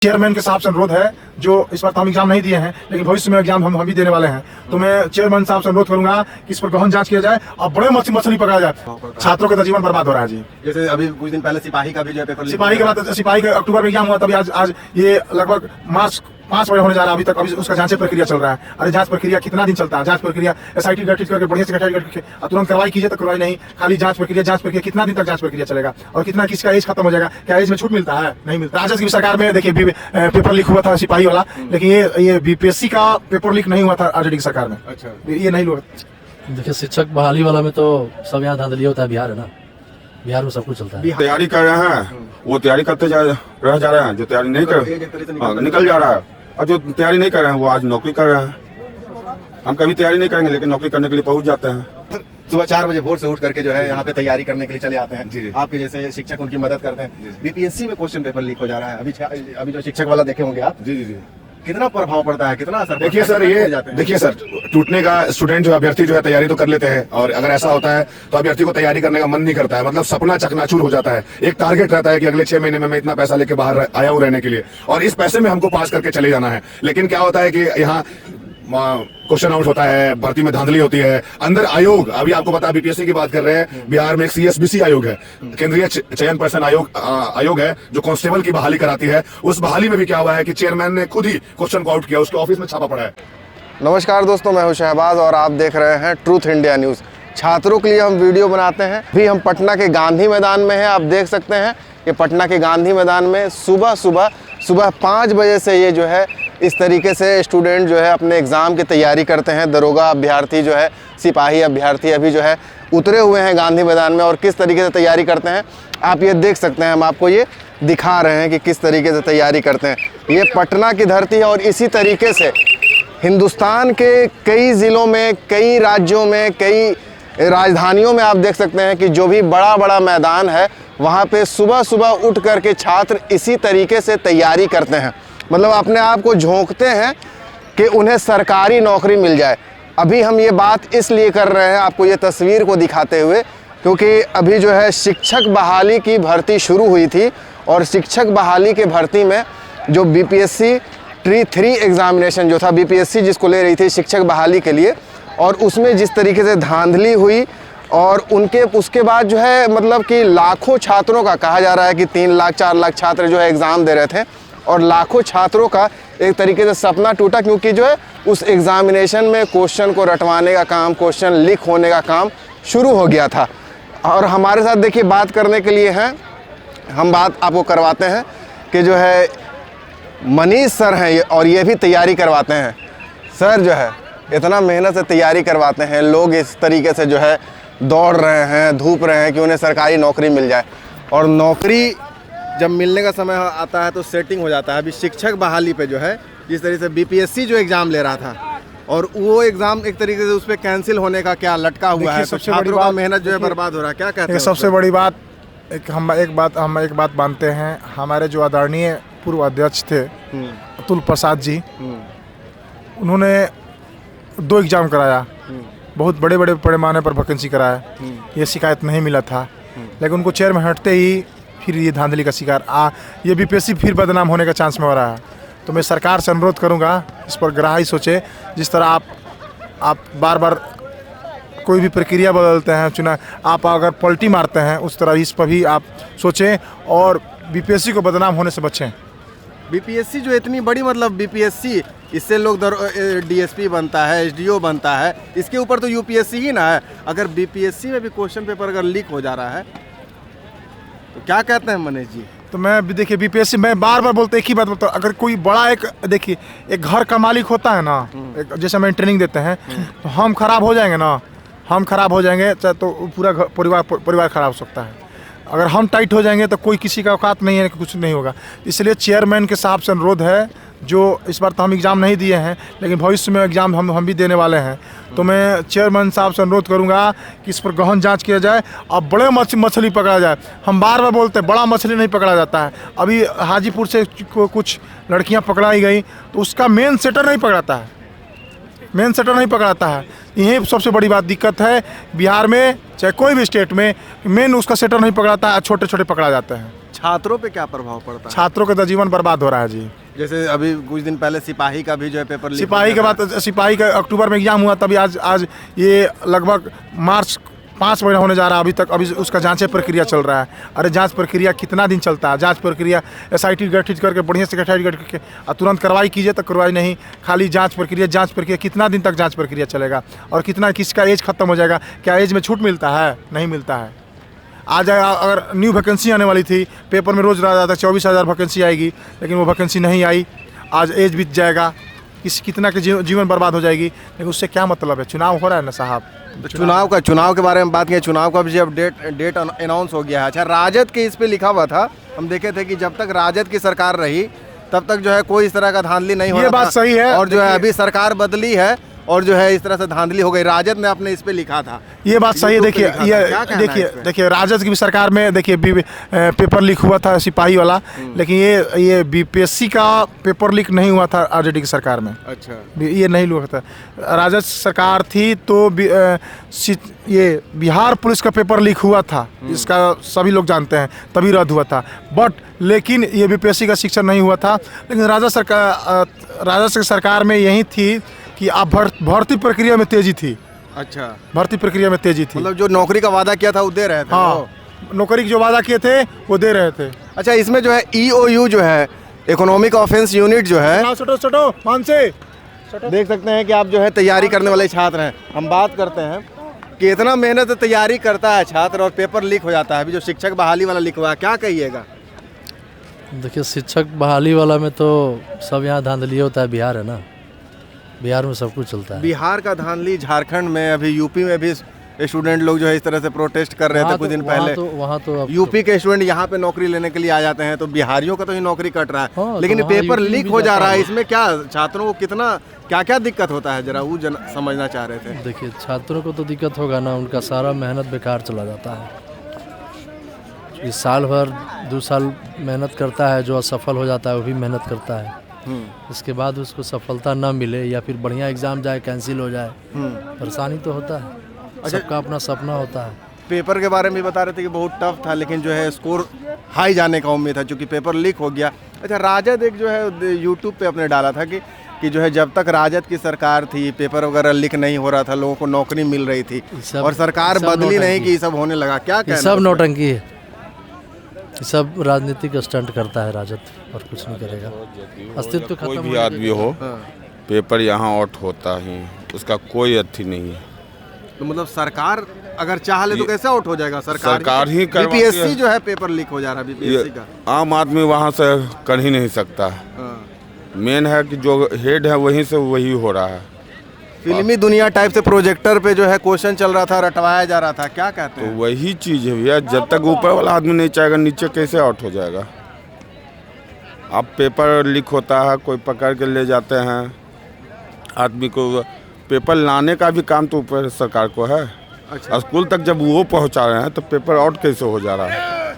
Chairman के साहब से अनुरोध है, जो इस बार तो हम एग्जाम नहीं दिए हैं लेकिन भविष्य में एग्जाम हम भी देने वाले हैं, तो मैं चेयरमैन साहब से अनुरोध करूंगा कि इस पर गहन जांच किया जाए और बड़े मछली पकड़ा जाए। छात्रों का जीवन बर्बाद हो रहा है जी। जैसे अभी कुछ दिन पहले सिपाही का भी जो पेपर सिपाही के बाद सिपाही का अक्टूबर में एग्जाम हुआ, तभी आज ये लगभग मार्च 5 बजे होने जा रहा है। अभी उसका जांच प्रक्रिया चल रहा है। अरे जांच प्रक्रिया कितना दिन चलता है? जांच प्रक्रिया SIT गठित करके बढ़िया से गठित तुरंत कार्रवाई कीजिए, तो कार्रवाई नहीं, खाली जांच प्रक्रिया कितना दिन तक जांच प्रक्रिया चलेगा और कितना किसका एज खत्म हो जाएगा? क्या एज में छूट मिलता है? नहीं मिलता। राजद की सरकार में देखिए पेपर लीक हुआ था सिपाही वाला, लेकिन ये BPSC का पेपर लीक नहीं हुआ था RJD की सरकार में। अच्छा, ये नहीं हुआ। देखिए शिक्षक बहाली वाला में तो सब यहाँ धांधली होता है। बिहार है ना, बिहार में सब कुछ चलता है। तैयारी कर रहे हैं, वो तैयारी करते जा रहे हैं। जो तैयारी नहीं कर निकल जा रहा है, और जो तैयारी नहीं कर रहे हैं वो आज नौकरी कर रहे हैं। हम कभी तैयारी नहीं करेंगे लेकिन नौकरी करने के लिए पहुंच जाते हैं। सुबह 4 बजे भोर से उठ करके जो है यहाँ पे तैयारी करने के लिए चले आते हैं। आपके जैसे शिक्षक उनकी मदद करते हैं। BPSC में क्वेश्चन पेपर लीक हो जा रहा है। अभी जो शिक्षक वाला देखे होंगे आप, जी, कितना प्रभाव पड़ता है, कितना असर? देखिए सर, देखिए सर, टूटने का स्टूडेंट जो अभ्यर्थी जो है तैयारी तो कर लेते हैं, और अगर ऐसा होता है तो अभ्यर्थी को तैयारी करने का मन नहीं करता है। मतलब सपना चकनाचूर हो जाता है। एक टारगेट रहता है कि अगले 6 महीने में मैं इतना पैसा लेके बाहर आया हूँ रहने के लिए, और इस पैसे में हमको पास करके चले जाना है। लेकिन क्या होता है कि यहाँ क्वेश्चन आउट होता है, भर्ती में धांधली होती है। अंदर आयोग, अभी आपको पता है BPSC की बात कर रहे हैं, बिहार में एक CSBC आयोग है, केंद्रीय चयन पर्षद आयोग है, जो कांस्टेबल की बहाली कराती है। उस बहाली में भी क्या हुआ है कि चेयरमैन ने खुद ही क्वेश्चन को आउट किया, उसके ऑफिस में छापा पड़ा है। नमस्कार दोस्तों, मैं हूं शहबाज और आप देख रहे हैं ट्रूथ इंडिया न्यूज़। छात्रों के लिए हम वीडियो बनाते हैं। अभी हम पटना के गांधी मैदान में हैं। आप देख सकते हैं कि पटना के गांधी मैदान में सुबह 5 बजे से ये जो है इस तरीके से स्टूडेंट जो है अपने एग्ज़ाम की तैयारी करते हैं। दरोगा अभ्यर्थी जो है, सिपाही अभ्यर्थी अभी जो है उतरे हुए हैं गांधी मैदान में, और किस तरीके से तैयारी करते हैं आप ये देख सकते हैं। हम आपको ये दिखा रहे हैं कि किस तरीके से तैयारी करते हैं। ये पटना की धरती है, और इसी तरीके से हिंदुस्तान के कई ज़िलों में, कई राज्यों में, कई राजधानियों में आप देख सकते हैं कि जो भी बड़ा मैदान है वहाँ पे सुबह उठ करके छात्र इसी तरीके से तैयारी करते हैं। मतलब अपने आप को झोंकते हैं कि उन्हें सरकारी नौकरी मिल जाए। अभी हम ये बात इसलिए कर रहे हैं आपको ये तस्वीर को दिखाते हुए, क्योंकि अभी जो है शिक्षक बहाली की भर्ती शुरू हुई थी, और शिक्षक बहाली के भर्ती में जो BPSC T 3 एग्ज़ामिनेशन जो था, BPSC जिसको ले रही थी शिक्षक बहाली के लिए, और उसमें जिस तरीके से धांधली हुई, और उसके बाद जो है मतलब कि लाखों छात्रों का, कहा जा रहा है कि 3 लाख 4 लाख छात्र जो है एग्ज़ाम दे रहे थे, और लाखों छात्रों का एक तरीके से सपना टूटा, क्योंकि जो है उस एग्ज़ामिनेशन में क्वेश्चन को रटवाने का काम, क्वेश्चन लीक होने का काम शुरू हो गया था। और हमारे साथ देखिए बात करने के लिए हैं, हम बात आपको करवाते हैं कि जो है मनीष सर हैं, और ये भी तैयारी करवाते हैं। सर जो है इतना मेहनत से तैयारी करवाते हैं, लोग इस तरीके से जो है दौड़ रहे हैं, धूप रहे हैं कि उन्हें सरकारी नौकरी मिल जाए, और नौकरी जब मिलने का समय आता है तो सेटिंग हो जाता है। अभी शिक्षक बहाली पे जो है जिस तरीके से BPSC जो एग्ज़ाम ले रहा था, और वो एग्ज़ाम एक तरीके से उस पर कैंसिल होने का क्या लटका हुआ है, सबसे बड़ी बात मेहनत जो है बर्बाद हो रहा है। क्या कहते हैं? सबसे बड़ी बात हम एक बात मानते हैं। हमारे जो आदरणीय पूर्व अध्यक्ष थे अतुल प्रसाद जी, उन्होंने 2 एग्ज़ाम कराया, बहुत बड़े पैमाने पर वैकेंसी कराया, ये शिकायत नहीं मिला था, लेकिन उनको चेयर में हटते ही फिर ये धांधली का शिकार ये BPSC फिर बदनाम होने का चांस में हो रहा है। तो मैं सरकार से अनुरोध करूंगा, इस पर गहराई सोचे। जिस तरह आप बार कोई भी प्रक्रिया बदलते हैं, चुना आप अगर पलटी मारते हैं, उस तरह इस पर भी आप सोचें और BPSC को बदनाम होने से बचें। BPSC जो इतनी बड़ी, मतलब BPSC इससे लोग DSP बनता है, SDO बनता है, इसके ऊपर तो UPSC ही ना है। अगर BPSC में भी क्वेश्चन पेपर अगर लीक हो जा रहा है तो क्या कहते हैं मनीष जी? तो मैं भी देखिए BPSC, मैं बार बोलते एक ही बात बोलता हूँ। अगर कोई बड़ा देखिए एक घर का मालिक होता है ना, जैसे हमें ट्रेनिंग देते हैं, तो हम खराब हो जाएंगे ना, हम खराब हो जाएंगे तो पूरा परिवार खराब हो सकता है। अगर हम टाइट हो जाएंगे तो कोई किसी का औकात नहीं है कि कुछ नहीं होगा। इसलिए चेयरमैन के साहब से अनुरोध है, जो इस बार तो हम एग्ज़ाम नहीं दिए हैं लेकिन भविष्य में एग्ज़ाम हम भी देने वाले हैं, तो मैं चेयरमैन साहब से अनुरोध करूंगा कि इस पर गहन जांच किया जाए और बड़े मछली पकड़ा जाए। हम बार बोलते हैं बड़ा मछली नहीं पकड़ा जाता है। अभी हाजीपुर से कुछ लड़कियां पकड़ाई गई तो उसका मेन सेटर नहीं पकड़ाता है, यही सबसे बड़ी बात दिक्कत है बिहार में, चाहे कोई भी स्टेट में, मेन उसका सेटर नहीं पकड़ाता है, छोटे पकड़ा जाते हैं। छात्रों पे क्या प्रभाव पड़ता है? छात्रों का तो जीवन बर्बाद हो रहा है जी। जैसे अभी कुछ दिन पहले सिपाही का भी जो है पेपर लीक सिपाही के बाद सिपाही का अक्टूबर में एग्जाम हुआ, तभी आज ये लगभग मार्च 5 महीना होने जा रहा है, अभी तक अभी उसका जांच प्रक्रिया चल रहा है। अरे जांच प्रक्रिया कितना दिन चलता है? जांच प्रक्रिया SIT गठित करके बढ़िया से SIT गठित करके और तुरंत कार्रवाई कीजिए, तो कार्रवाई नहीं, खाली जांच प्रक्रिया कितना दिन तक जांच प्रक्रिया चलेगा? और कितना किसका एज खत्म हो जाएगा? क्या एज में छूट मिलता है? नहीं मिलता है। आज अगर न्यू वैकेंसी आने वाली थी, पेपर में रोज़ रहा जाता 24,000 वैकेंसी आएगी, लेकिन वो वैकेंसी नहीं आई। आज एज बीत जाएगा, कितना के जीवन बर्बाद हो जाएगी, लेकिन उससे क्या मतलब है? चुनाव हो रहा है ना साहब। चुनाव के बारे में बात किया, चुनाव का भी अब डेट अनाउंस हो गया है। अच्छा, राजद के इस पे लिखा हुआ था, हम देखे थे कि जब तक राजद की सरकार रही तब तक जो है कोई इस तरह का धांधली नहीं हो रहा ये बात सही है। और जो है अभी सरकार बदली है और जो है इस तरह से धांधली हो गई। राजद ने अपने इस पे लिखा था, ये बात सही है। देखिए राजद की भी सरकार में देखिए पेपर लीक हुआ था सिपाही वाला, लेकिन ये BPSC का पेपर लीक नहीं हुआ था RJD की सरकार में। अच्छा, ये नहीं हुआ था। राजद सरकार थी तो ये बिहार पुलिस का पेपर लीक हुआ था, इसका सभी लोग जानते हैं, तभी रद्द हुआ था। लेकिन ये BPSC का शिक्षण नहीं हुआ था। लेकिन राजद सरकार में यही थी कि आप भर्ती प्रक्रिया में तेजी थी। अच्छा, भर्ती प्रक्रिया में तेजी थी, मतलब जो नौकरी का वादा किया था वो दे रहे थे। हाँ, नौकरी की जो वादा किए थे वो दे रहे थे। अच्छा, इसमें जो है EOU जो है, इकोनॉमिक ऑफेंस यूनिट जो है, देख सकते हैं कि आप जो है तैयारी करने वाले छात्र हैं। हम बात करते हैं कि इतना मेहनत से तैयारी करता है छात्र और पेपर लीक हो जाता है। अभी जो शिक्षक बहाली वाला लीक हुआ, क्या कहिएगा? देखिए, शिक्षक बहाली वाला में तो सब यहाँ धांधली होता है। बिहार है ना, बिहार में सब कुछ चलता है। बिहार का धांधली, झारखंड में, अभी यूपी में भी स्टूडेंट लोग जो है इस तरह से प्रोटेस्ट कर रहे थे कुछ दिन पहले। वहाँ तो यूपी के स्टूडेंट यहाँ पे नौकरी लेने के लिए आ जाते हैं, तो बिहारियों का तो ही नौकरी कट रहा है। हाँ, लेकिन तो पेपर यूपी लीक भी हो जा जाता रहा है, है। इसमें क्या छात्रों को कितना क्या दिक्कत होता है, जरा वो समझना चाह रहे थे। देखिए, छात्रों को तो दिक्कत होगा ना, उनका सारा मेहनत बेकार चला जाता है। इस साल भर 2 साल मेहनत करता है, जो असफल हो जाता है वो भी मेहनत करता है। इसके बाद उसको सफलता ना मिले या फिर बढ़िया एग्जाम जाए कैंसिल हो जाए, परेशानी तो होता है। सबका अपना सपना होता है। पेपर के बारे में भी बता रहे थे कि बहुत टफ था, लेकिन जो है स्कोर हाई जाने का उम्मीद था, क्योंकि पेपर लीक हो गया। अच्छा, राजद एक जो है यूट्यूब पे अपने डाला था कि जो है जब तक राजद की सरकार थी पेपर वगैरह लीक नहीं हो रहा था, लोगों को नौकरी मिल रही थी, और सरकार बदली नहीं कि सब होने लगा। क्या कहना? सब नौटंकी है, सब राजनीतिक स्टंट करता है राजद, और कुछ नहीं करेगा। अस्तित्व खत्म। कोई भी आदमी हो, पेपर यहाँ आउट होता ही, उसका कोई अर्थी नहीं है। तो मतलब सरकार अगर चाह ले तो कैसे आउट हो जाएगा? सरकार ही करवाती है। BPSC जो है पेपर लीक हो जा रहा है, BPSC का आम आदमी वहाँ से कर ही नहीं सकता। मेन है कि जो हेड है वहीं से वही हो रहा है। फिल्मी दुनिया टाइप से प्रोजेक्टर पे जो है क्वेश्चन चल रहा था, रटवाया जा रहा था। क्या कहते तो हैं? वही चीज़ है भैया, जब तक ऊपर वाला आदमी नहीं चाहेगा नीचे कैसे आउट हो जाएगा? अब पेपर लीक होता है, कोई पकड़ के ले जाते हैं आदमी को। पेपर लाने का भी काम तो ऊपर सरकार को है। अच्छा, स्कूल तक जब वो पहुंचा रहे हैं तो पेपर आउट कैसे हो जा रहा है?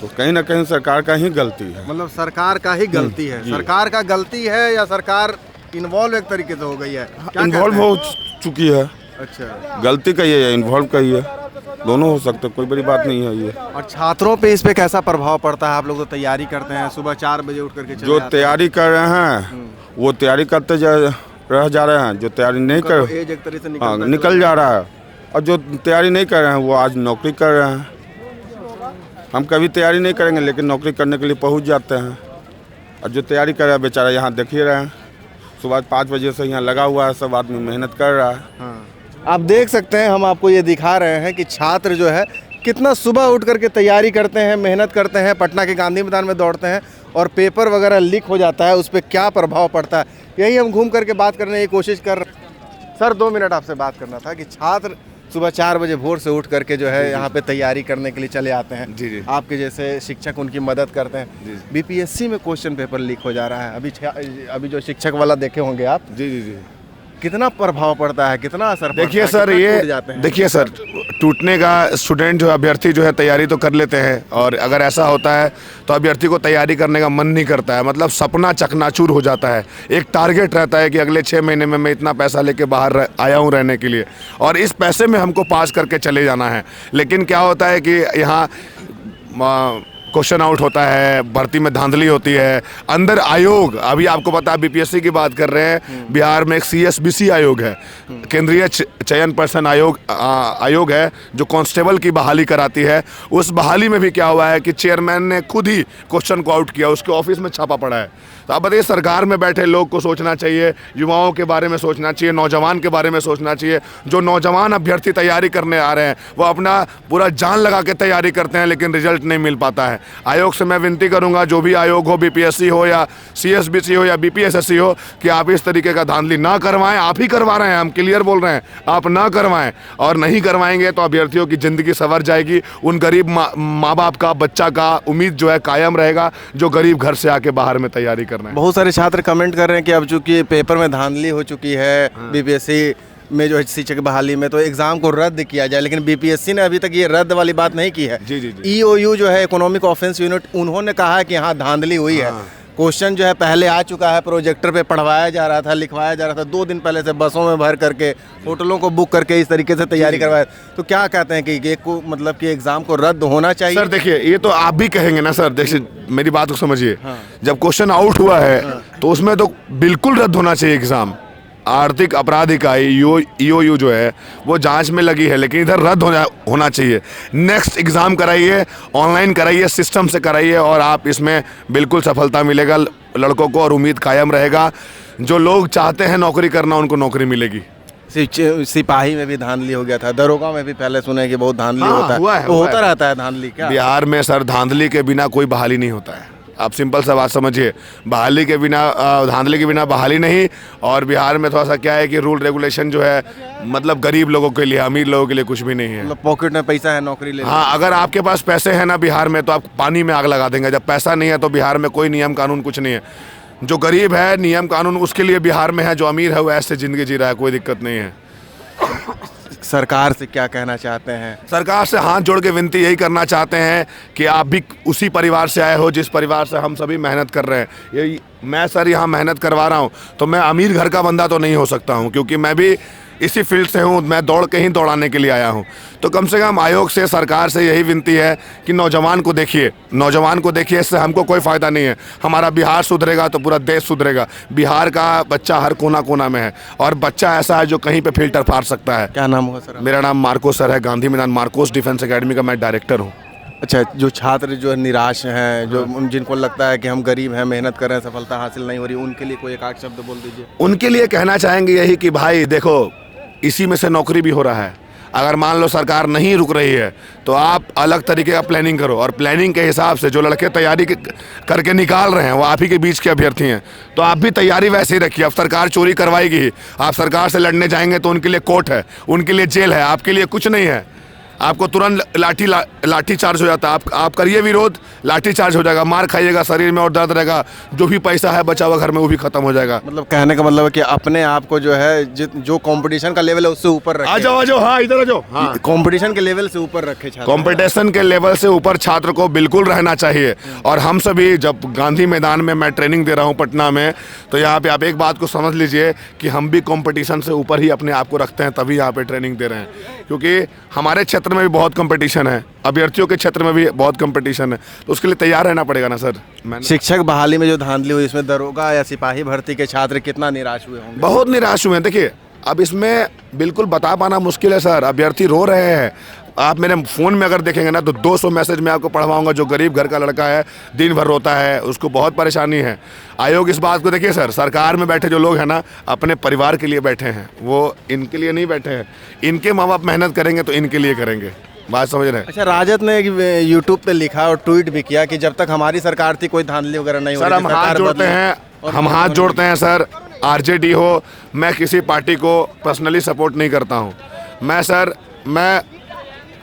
तो कहीं ना कहीं सरकार का ही गलती है। मतलब सरकार का ही गलती है। सरकार का गलती है या सरकार इन्वॉल्व एक तरीके से हो गई है? इन्वॉल्व हो चुकी है। अच्छा, गलती का ही है, इन्वॉल्व का ही है, दोनों हो सकते, कोई बड़ी बात नहीं है ये। और छात्रों पे इस पे कैसा प्रभाव पड़ता है? आप लोग तो तैयारी करते हैं, सुबह 4 बजे उठ करके चले जो आते तैयारी कर रहे हैं वो तैयारी करते रह जा रहे हैं, जो तैयारी नहीं हैं। कर एज एक तरीके से हाँ निकल जा रहा है, और जो तैयारी नहीं कर रहे हैं वो आज नौकरी कर रहे हैं। हम कभी तैयारी नहीं करेंगे लेकिन नौकरी करने के लिए पहुंच जाते हैं, और जो तैयारी कर रहा है बेचारा यहाँ देख ही रहे हैं, सुबह 5 बजे से यहाँ लगा हुआ है, सब आदमी मेहनत कर रहा है। हाँ। आप देख सकते हैं, हम आपको ये दिखा रहे हैं कि छात्र जो है कितना सुबह उठ करके तैयारी करते हैं, मेहनत करते हैं, पटना के गांधी मैदान में दौड़ते हैं, और पेपर वगैरह लीक हो जाता है, उस पर क्या प्रभाव पड़ता है, यही हम घूम करके बात करने की कोशिश कर रहे हैं। सर 2 मिनट आपसे बात करना था कि छात्र सुबह 4 बजे भोर से उठ करके जो है यहाँ पे तैयारी करने के लिए चले आते हैं। जी। आपके जैसे शिक्षक उनकी मदद करते हैं। BPSC में क्वेश्चन पेपर लीक हो जा रहा है, अभी जो शिक्षक वाला देखे होंगे आप, जी। कितना प्रभाव पड़ता है, कितना असर पड़ता है? देखिए सर, ये देखिए सर, टूटने का स्टूडेंट जो अभ्यर्थी जो है तैयारी तो कर लेते हैं, और अगर ऐसा होता है तो अभ्यर्थी को तैयारी करने का मन नहीं करता है, मतलब सपना चकनाचूर हो जाता है। एक टारगेट रहता है कि अगले 6 महीने में मैं इतना पैसा लेके बाहर आया हूँ रहने के लिए, और इस पैसे में हमको पास करके चले जाना है। लेकिन क्या होता है कि यहाँ क्वेश्चन आउट होता है, भर्ती में धांधली होती है। अंदर आयोग, अभी आपको पता है बीपीएससी की बात कर रहे हैं, बिहार में एक सीएसबीसी आयोग है, केंद्रीय चयन पर्षद आयोग है जो कांस्टेबल की बहाली कराती है। उस बहाली में भी क्या हुआ है कि चेयरमैन ने खुद ही क्वेश्चन को आउट किया, उसके ऑफिस में छापा पड़ा है। तो अब बताइए, सरकार में बैठे लोग को सोचना चाहिए, युवाओं के बारे में सोचना चाहिए, नौजवान के बारे में सोचना चाहिए। जो नौजवान अभ्यर्थी तैयारी करने आ रहे हैं वो अपना पूरा जान लगा के तैयारी करते हैं, लेकिन रिजल्ट नहीं मिल पाता है। आयोग से मैं विनती करूंगा, जो भी आयोग हो, बीपीएससी हो या सीएसबीसी हो या बीपीएसएससी हो, कि आप इस तरीके का धांधली ना करवाएं। आप ही करवा रहे हैं, हम क्लियर बोल रहे हैं, आप ना करवाएं। और नहीं करवाएंगे तो अभ्यर्थियों की ज़िंदगी संवर जाएगी। उन गरीब माँ बाप का, बच्चा का उम्मीद जो है कायम रहेगा, जो गरीब घर से आके बाहर में तैयारी कर रहे हैं। बहुत सारे छात्र कमेंट कर रहे हैं कि अब चूंकि पेपर में धांधली हो चुकी है, बीपीएससी में जो है शिक्षक बहाली में, तो एग्जाम को रद्द किया जाए। लेकिन बीपीएससी ने अभी तक ये रद्द वाली बात नहीं की है। जी जी जी। ईओयू जो है, इकोनॉमिक ऑफेंस यूनिट, उन्होंने कहा है कि हाँ धांधली हुई है। क्वेश्चन जो है पहले आ चुका है, प्रोजेक्टर पे पढ़वाया जा रहा था, लिखवाया जा रहा था। 2 दिन पहले से बसों में भर करके, होटलों को बुक करके इस तरीके से तैयारी करवाया। तो क्या कहते हैं कि एक को मतलब कि एग्जाम को रद्द होना चाहिए? सर देखिए, ये तो आप भी कहेंगे ना सर, देखिए मेरी बात को समझिए। जब क्वेश्चन आउट हुआ है तो उसमें तो बिल्कुल रद्द होना चाहिए एग्जाम। आर्थिक अपराध इकाई ईओयू जो है वो जांच में लगी है, लेकिन इधर रद्द होना चाहिए। नेक्स्ट एग्ज़ाम कराइए, ऑनलाइन कराइए, सिस्टम से कराइए, और आप इसमें बिल्कुल सफलता मिलेगा लड़कों को, और उम्मीद कायम रहेगा। जो लोग चाहते हैं नौकरी करना, उनको नौकरी मिलेगी। सिपाही में भी धांधली हो गया था, दरोगा में भी पहले सुना है कि बहुत धांधली हाँ, होता है। हुआ है, तो हुआ होता है। रहता है धांधली क्या? बिहार में सर धांधली के बिना कोई बहाली नहीं होता है। आप सिंपल सा बात समझिए, बहाली के बिना, धांधली के बिना बहाली नहीं। और बिहार में थोड़ा सा क्या है कि रूल रेगुलेशन जो है, मतलब गरीब लोगों के लिए, अमीर लोगों के लिए कुछ भी नहीं है। मतलब पॉकेट में पैसा है, नौकरी ले। हाँ, अगर आपके पास पैसे हैं ना बिहार में, तो आप पानी में आग लगा देंगे। जब पैसा नहीं है तो बिहार में कोई नियम कानून कुछ नहीं है। जो गरीब है, नियम कानून उसके लिए बिहार में है। जो अमीर है वो ऐसे ज़िंदगी जी रहा है, कोई दिक्कत नहीं है। सरकार से क्या कहना चाहते हैं? सरकार से हाथ जोड़ के विनती यही करना चाहते हैं कि आप भी उसी परिवार से आए हो जिस परिवार से हम सभी मेहनत कर रहे हैं। ये मैं सर यहाँ मेहनत करवा रहा हूँ, तो मैं अमीर घर का बंदा तो नहीं हो सकता हूँ, क्योंकि मैं भी इसी फील्ड से हूँ। मैं दौड़ के ही दौड़ाने के लिए आया हूँ। तो कम से कम आयोग से, सरकार से यही विनती है कि नौजवान को देखिए, नौजवान को देखिए। इससे हमको कोई फ़ायदा नहीं है। हमारा बिहार सुधरेगा तो पूरा देश सुधरेगा। बिहार का बच्चा हर कोना कोना में है, और बच्चा ऐसा है जो कहीं पे फिल्टर फाड़ सकता है। क्या नाम होगा सर? मेरा नाम मार्कोस सर है, गांधी मैदान मार्कोस डिफेंस एकेडमी का मैं डायरेक्टर हूँ। अच्छा, जो छात्र जो निराश हैं, जो जिनको लगता है कि हम गरीब हैं, मेहनत कर रहे हैं, सफलता हासिल नहीं हो रही, उनके लिए कोई एक आध शब्द बोल दीजिए। उनके लिए कहना चाहेंगे यही कि भाई देखो, इसी में से नौकरी भी हो रहा है। अगर मान लो सरकार नहीं रुक रही है तो आप अलग तरीके का प्लानिंग करो, और प्लानिंग के हिसाब से जो लड़के तैयारी करके निकाल रहे हैं वो आप ही के बीच के अभ्यर्थी हैं, तो आप भी तैयारी वैसे ही रखिए। अब सरकार चोरी करवाएगी ही, आप सरकार से लड़ने जाएंगे तो उनके लिए कोर्ट है, उनके लिए जेल है, आपके लिए कुछ नहीं है। आपको तुरंत लाठी चार्ज हो जाता है। आप करिए विरोध, लाठी चार्ज हो जाएगा, मार खाइएगा, शरीर में और दर्द रहेगा, जो भी पैसा है बचा हुआ घर में वो भी खत्म हो जाएगा। मतलब कहने का मतलब है कि अपने आप को जो है जो कंपटीशन का लेवल है उससे ऊपर रखे। आ जाओ, हाँ इधर आ जाओ। हाँ, कंपटीशन के लेवल से ऊपर रखे छात्र। कंपटीशन के लेवल से ऊपर छात्र को बिल्कुल रहना चाहिए। और हम सभी, जब गांधी मैदान में मैं ट्रेनिंग दे रहा हूँ पटना में, तो यहाँ पे आप एक बात को समझ लीजिए कि हम भी कंपटीशन से ऊपर ही अपने आप को रखते हैं, तभी यहाँ पे ट्रेनिंग दे रहे हैं। क्योंकि हमारे क्षेत्र में भी बहुत कंपटीशन है, अभ्यर्थियों के क्षेत्र में भी बहुत कंपटीशन है, तो उसके लिए तैयार रहना पड़ेगा ना सर। शिक्षक बहाली में जो धांधली हुई, इसमें दरोगा या सिपाही भर्ती के छात्र कितना निराश हुए होंगे? बहुत निराश हुए हैं। देखिए, अब इसमें बिल्कुल बता पाना मुश्किल है सर। अभ्यर्थी रो रहे हैं। आप मेरे फ़ोन में अगर देखेंगे ना तो 200 मैसेज मैं आपको पढ़वाऊंगा। जो गरीब घर का लड़का है, दिन भर रोता है, उसको बहुत परेशानी है। आयोग इस बात को देखिए सर, सरकार में बैठे जो लोग हैं ना, अपने परिवार के लिए बैठे हैं, वो इनके लिए नहीं बैठे हैं। इनके माँ बाप मेहनत करेंगे तो इनके लिए करेंगे। बात समझ रहे हैं? अच्छा, राजद ने यूट्यूब पे लिखा और ट्वीट भी किया कि जब तक हमारी सरकार थी कोई धांधली वगैरह नहीं हो सर, रही। हम हाथ जोड़ते हैं, हम हाथ जोड़ते हैं सर। आरजेडी हो, मैं किसी पार्टी को पर्सनली सपोर्ट नहीं करता हूँ। मैं सर, मैं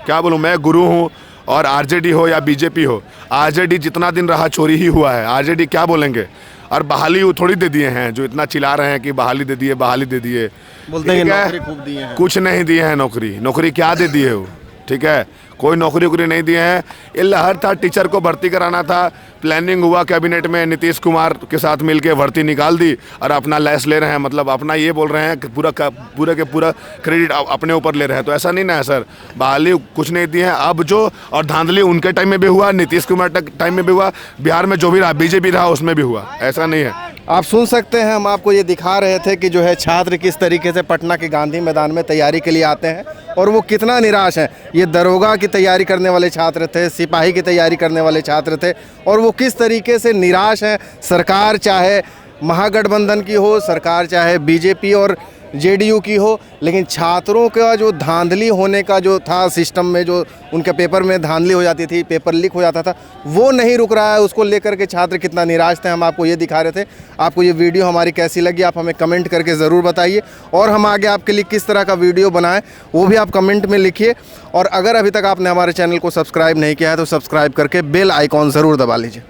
क्या बोलूँ, मैं गुरु हूँ। और आरजेडी हो या बीजेपी हो, आरजेडी जितना दिन रहा चोरी ही हुआ है। आरजेडी क्या बोलेंगे? और बहाली वो थोड़ी दे दिए हैं जो इतना चिल्ला रहे हैं कि बहाली दे दिए, बहाली दे दिए। बोलते हैं नौकरी खूब दिए हैं। कुछ नहीं दिए हैं नौकरी। नौकरी क्या दे दिए हो? ठीक है, कोई नौकरी वोकरी नहीं दिए हैं। ये लहर था, टीचर को भर्ती कराना था, प्लानिंग हुआ कैबिनेट में, नीतीश कुमार के साथ मिलके भर्ती निकाल दी और अपना लैस ले रहे हैं, मतलब अपना ये बोल रहे हैं कि पूरा क्रेडिट अपने ऊपर ले रहे हैं। तो ऐसा नहीं ना है सर, बहाली कुछ नहीं दिए हैं। अब जो और धांधली उनके टाइम में भी हुआ, नीतीश कुमार टाइम में भी हुआ, बिहार में जो भी रहा, बीजेपी रहा, उसमें भी हुआ, ऐसा नहीं है। आप सुन सकते हैं, हम आपको ये दिखा रहे थे कि जो है छात्र किस तरीके से पटना के गांधी मैदान में तैयारी के लिए आते हैं और वो कितना निराश हैं। ये दरोगा की तैयारी करने वाले छात्र थे, सिपाही की तैयारी करने वाले छात्र थे और वो किस तरीके से निराश हैं। सरकार चाहे महागठबंधन की हो, सरकार चाहे बीजेपी और जेडीयू की हो, लेकिन छात्रों का जो धांधली होने का जो था सिस्टम में, जो उनके पेपर में धांधली हो जाती थी, पेपर लीक हो जाता था, वो नहीं रुक रहा है। उसको लेकर के छात्र कितना निराश थे, हम आपको ये दिखा रहे थे। आपको ये वीडियो हमारी कैसी लगी आप हमें कमेंट करके ज़रूर बताइए और हम आगे आपके लिए किस तरह का वीडियो बनाएं वो भी आप कमेंट में लिखिए। और अगर अभी तक आपने हमारे चैनल को सब्सक्राइब नहीं किया है तो सब्सक्राइब करके बेल आइकॉन ज़रूर दबा लीजिए।